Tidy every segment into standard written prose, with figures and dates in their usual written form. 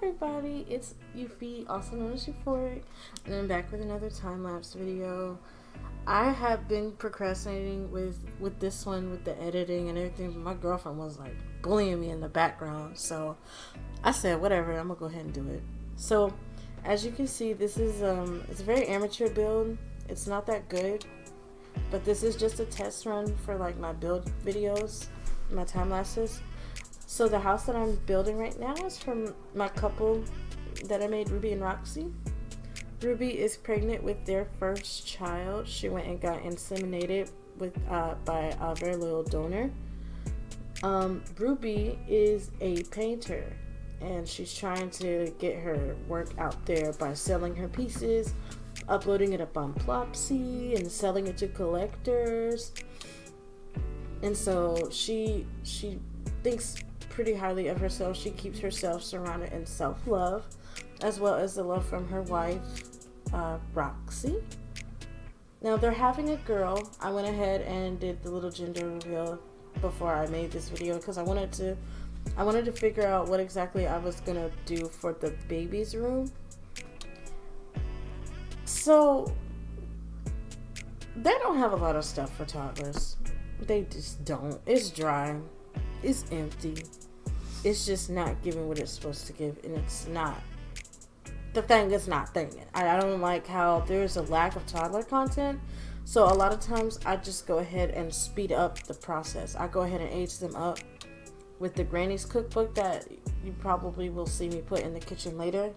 everybody, it's Euphoryk, also known as Euphoryk, and I'm back with another time-lapse video. I have been procrastinating with this one, with the editing and everything, but my girlfriend was like bullying me in the background, so I said whatever, I'm gonna go ahead and do it. So as you can see, this is it's a very amateur build. It's not that good, but this is just a test run for like my build videos, my time lapses. So the house that I'm building right now is from my couple that I made, Ruby and Roxy. Ruby is pregnant with their first child. She went and got inseminated with by a very loyal donor. Ruby is a painter, and she's trying to get her work out there by selling her pieces, uploading it up on Plopsy, and selling it to collectors. And so she thinks pretty highly of herself. She keeps herself surrounded in self-love, as well as the love from her wife, Roxy. Now they're having a girl. I went ahead and did the little gender reveal before I made this video because I wanted to figure out what exactly I was gonna do for the baby's room. So they don't have a lot of stuff for toddlers. They just don't. It's dry. It's empty. It's just not giving what it's supposed to give, and it's not. The thing is not thinking. I don't like how there's a lack of toddler content, so a lot of times I just go ahead and speed up the process. I go ahead and age them up with the Granny's cookbook that you probably will see me put in the kitchen later.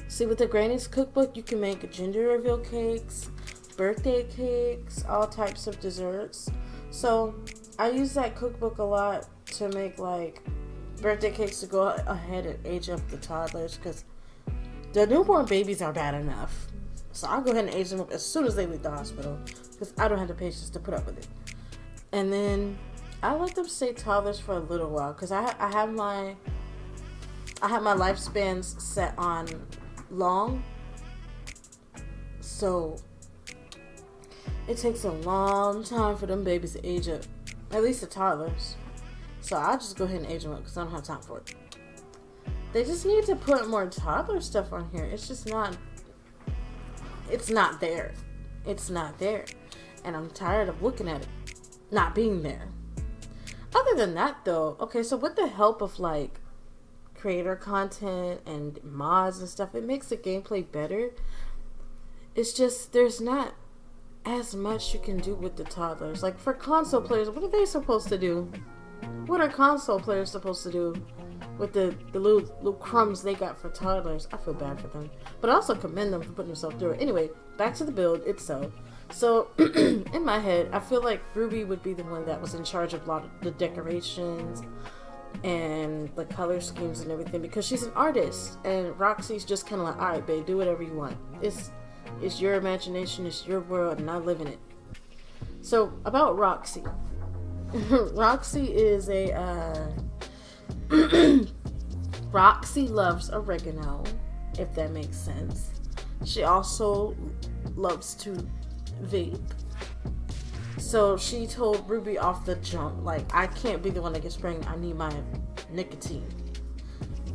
See, with the Granny's cookbook, you can make gender reveal cakes, birthday cakes, all types of desserts. So I use that cookbook a lot to make like birthday cakes to go ahead and age up the toddlers, because the newborn babies are bad enough. So I'll go ahead and age them up as soon as they leave the hospital, because I don't have the patience to put up with it. And then I let them stay toddlers for a little while, because I have my lifespans set on long, so it takes a long time for them babies to age up, at least the toddlers. So I'll just go ahead and age them up because I don't have time for it. They just need to put more toddler stuff on here. It's just not, it's not there. It's not there. And I'm tired of looking at it not being there. Other than that though, okay, so with the help of like creator content and mods and stuff, it makes the gameplay better. It's just there's not as much you can do with the toddlers. Like for console players, what are they supposed to do? What are console players supposed to do with the little crumbs they got for toddlers? I feel bad for them, but I also commend them for putting themselves through it. Anyway, back to the build itself. So in my head, I feel like Ruby would be the one that was in charge of a lot of the decorations and the color schemes and everything, because she's an artist, and Roxy's just kind of like, all right, babe, do whatever you want. It's your imagination, it's your world, and I live in it. So about Roxy. Roxy is a Roxy loves oregano, if that makes sense. She also loves to vape. So she told Ruby off the jump, like, I can't be the one that gets pregnant, I need my nicotine.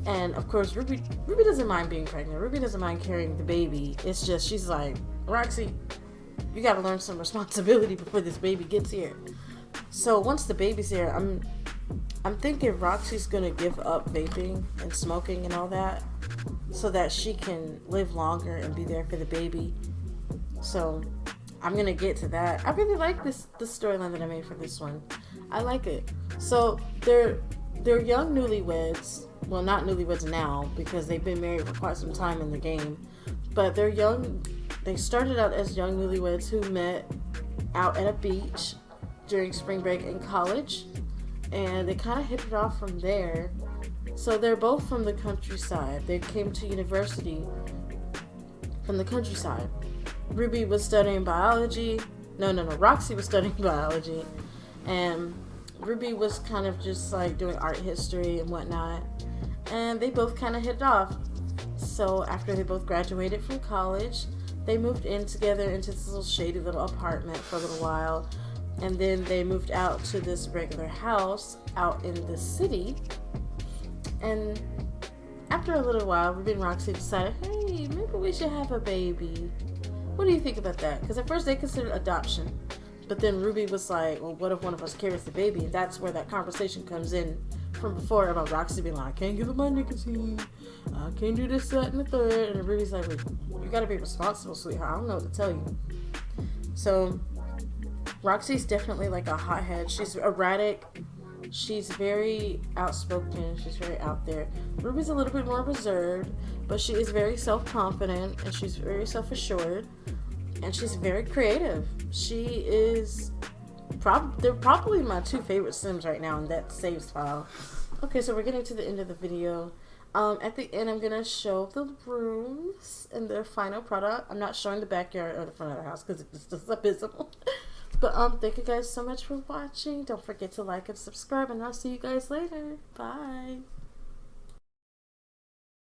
And of course Ruby doesn't mind being pregnant. Ruby doesn't mind carrying the baby. It's just she's like, Roxy, you gotta learn some responsibility before this baby gets here. So once the baby's here, I'm thinking Roxy's gonna give up vaping and smoking and all that, so that she can live longer and be there for the baby. So I'm gonna get to that. I really like the storyline that I made for this one. I like it. So they're young newlyweds. Well, not newlyweds now, because they've been married for quite some time in the game. But they're young. They started out as young newlyweds who met out at a beach during spring break in college, and they kind of hit it off from there. So they're both from the countryside. They came to university from the countryside. Ruby was studying biology. No, Roxy was studying biology, and Ruby was kind of just like doing art history and whatnot, and they both kind of hit it off. So after they both graduated from college, they moved in together into this little shady little apartment for a little while, and then they moved out to this regular house out in the city. And After a little while, Ruby and Roxy decided, hey, maybe we should have a baby. What do you think about that? Because at first they considered adoption. But then Ruby was like, well, what if one of us carries the baby? And that's where that conversation comes in from before about Roxy being like, I can't give up my nicotine. I can't do this, that, and the third. And Ruby's like, wait, you gotta be responsible, sweetheart. I don't know what to tell you. So Roxy's definitely like a hothead. She's erratic. She's very outspoken. She's very out there. Ruby's a little bit more reserved, but she is very self-confident and she's very self-assured. And she's very creative. She is they're probably my two favorite Sims right now in that saves file. Okay, so we're getting to the end of the video. At the end, I'm going to show the rooms and their final product. I'm not showing the backyard or the front of the house because it's just abysmal. But thank you guys so much for watching. Don't forget to like and subscribe, and I'll see you guys later. Bye.